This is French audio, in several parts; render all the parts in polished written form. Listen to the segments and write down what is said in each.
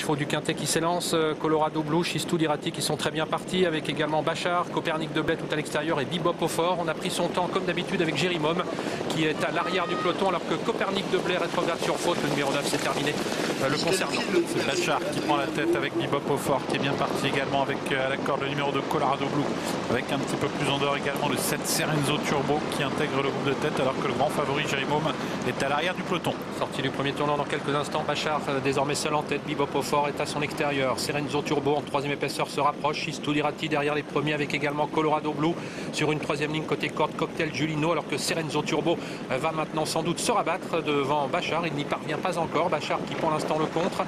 chevaux du Quintet qui s'élancent. Colorado Blue, Chistou Dirati qui sont très bien partis, avec également Bachar, Copernic de Blais tout à l'extérieur et Bebop au fort. On a pris son temps comme d'habitude avec Jérimom qui est à l'arrière du peloton, alors que Copernic de Blais rétrograde sur faute. Le numéro 9 c'est terminé le concernant. C'est Bachar qui prend la tête avec Bebop au fort, qui est bien parti également avec à la corde le numéro 2 Colorado Blue, avec un petit peu plus en dehors également le 7 Serenzo Turbo qui intègre le groupe de tête, alors que le grand favori Jérimom est à l'arrière du peloton. Sortie du premier tournant dans quelques instants. Bachar désormais seul en tête. Bebop au fort est à son extérieur. Serenzo Turbo en troisième épaisseur se rapproche. Chistou Dirati derrière les premiers, avec également Colorado Blue sur une troisième ligne côté corde. Cocktail Giulino, alors que Serenzo Turbo va maintenant sans doute se rabattre devant Bachar. Il n'y parvient pas encore. Bachar qui pour l'instant le contre.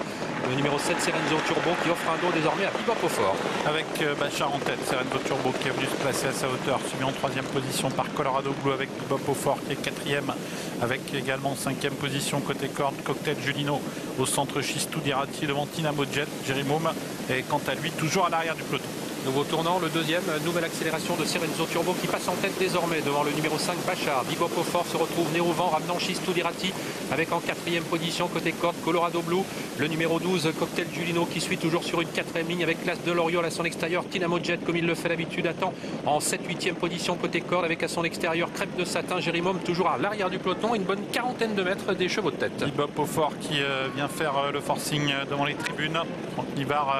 Le numéro 7 Serenzo Turbo qui offre un dos désormais à Bebop au fort. Avec Bachar en tête, Serenzo Turbo qui est venu se placer à sa hauteur, suivi en troisième position par Colorado Blue avec Bebop au fort qui est quatrième, avec également cinquième position côté corde Cocktail Giulino. Au centre, Chistou Dirati devant Dynamo Jet. Jérimom est quant à lui toujours à l'arrière du peloton. Nouveau tournant, le deuxième, nouvelle accélération de Serenzo Turbo qui passe en tête désormais devant le numéro 5 Bachar. Bebop au fort se retrouve nez au vent, ramenant Chistou Dirati avec en quatrième position côté corde Colorado Blue. Le numéro 12 Cocktail Giulino qui suit toujours sur une quatrième ligne avec l'As de l'Oriole à son extérieur. Dynamo Jet comme il le fait d'habitude attend en 7-8e position côté corde, avec à son extérieur Crêpe de Satin. Jérimom toujours à l'arrière du peloton, une bonne quarantaine de mètres des chevaux de tête. Bebop au fort qui vient faire le forcing devant les tribunes. Franck Nivard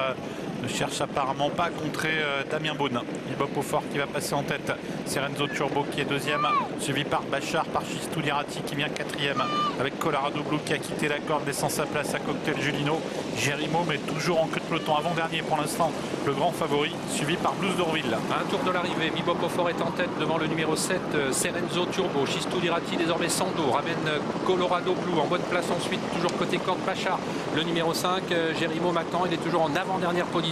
ne cherche apparemment pas à contrer Damien Beaune. Bebop au fort qui va passer en tête. Serenzo Turbo qui est deuxième, suivi par Bachar, par Chistou Dirati qui vient quatrième, avec Colorado Blue qui a quitté la corde, laissant sa place à Cocktail Giulino. Jérimom est toujours en queue de peloton, avant-dernier pour l'instant, le grand favori, suivi par Blues d'Orville. Un tour de l'arrivée, Bebop au fort est en tête devant le numéro 7 Serenzo Turbo. Chistou Dirati désormais sans dos, ramène Colorado Blue en bonne place ensuite, toujours côté corde Bachar. Le numéro 5 Jérimom attend, il est toujours en avant-dernière position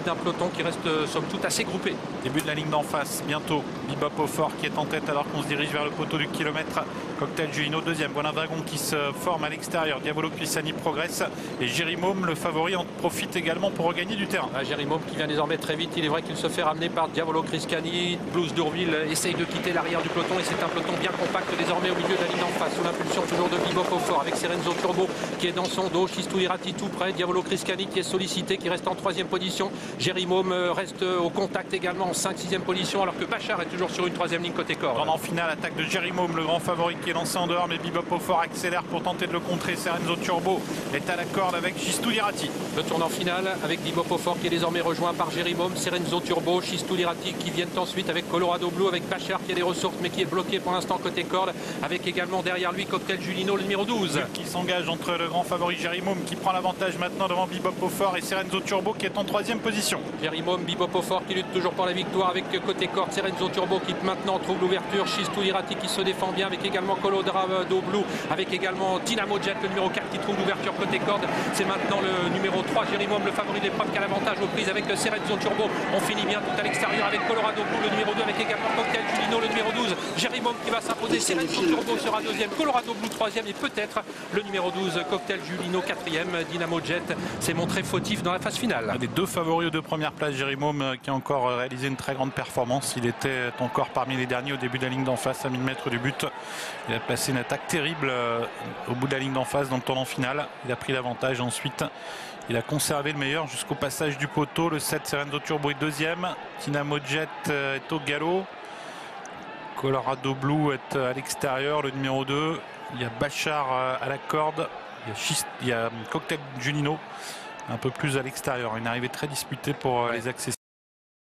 d'un peloton qui reste somme toute assez groupé. Début de la ligne d'en face, bientôt Bebop au fort qui est en tête alors qu'on se dirige vers le poteau du kilomètre. Cocktail Giulino deuxième, voilà un wagon qui se forme à l'extérieur. Diavolo Crisani progresse et Jérimom, le favori, en profite également pour regagner du terrain. Jérimom qui vient désormais très vite, il est vrai qu'il se fait ramener par Diavolo Criscani. Blues d'Orville essaye de quitter l'arrière du peloton et c'est un peloton bien compact désormais au milieu de la ligne en face, sous l'impulsion toujours de Bebop au fort, avec Serenzo Turbo qui est dans son dos, Chistou Dirati tout près, Diavolo Criscani qui est sollicité, qui reste en troisième position. Jérimom reste au contact également en 5-6e position, alors que Bachar est toujours sur une troisième ligne côté corde. En finale, attaque de Jérimom, le grand favori qui est lancé en dehors, mais Bebop au fort accélère pour tenter de le contrer. Serenzo Turbo est à la corde avec Chistou Dirati. Le tournant final avec Bebop au fort qui est désormais rejoint par Jérimom, Serenzo Turbo, Chistou Dirati qui viennent ensuite avec Colorado Blue, avec Bachar qui a des ressources mais qui est bloqué pour l'instant côté corde, avec également derrière lui Cocktail Giulino, le numéro 12. Qui s'engage entre le grand favori Jérimom qui prend l'avantage maintenant devant Bebop au fort et Serenzo Turbo qui est en troisième position. Jérimom, Bebop au fort qui lutte toujours pour la victoire avec côté corde Serenzo Turbo qui maintenant trouve l'ouverture, Chistou Dirati qui se défend bien avec également Colorado Blue, avec également Dynamo Jet le numéro 4 qui trouve l'ouverture côté corde. C'est maintenant le numéro 3 Jérimom, le favori de l'épreuve, qui a l'avantage aux prises avec Serenzo Turbo. On finit bien tout à l'extérieur avec Colorado Blue le numéro 2, avec également Cocktail Giulino le numéro 12. Jérimom qui va s'imposer, Serenzo Turbo sera deuxième, Colorado Blue troisième et peut-être le numéro 12 Cocktail Giulino quatrième. Dynamo Jet s'est montré fautif dans la phase finale. Les deux favoris aux deux premières places, Jérimom qui a encore réalisé une très grande performance. Il était encore parmi les derniers au début de la ligne d'en face à 1000 mètres du but. Il a passé une attaque terrible au bout de la ligne d'en face dans le tournant final. Il a pris l'avantage ensuite. Il a conservé le meilleur jusqu'au passage du poteau. Le 7 Serenzo Turbo est deuxième. Dynamo Jet est au galop. Colorado Blue est à l'extérieur, le numéro 2. Il y a Bachar à la corde. Il y a Cocktail Giulino un peu plus à l'extérieur. Une arrivée très disputée pour les accès.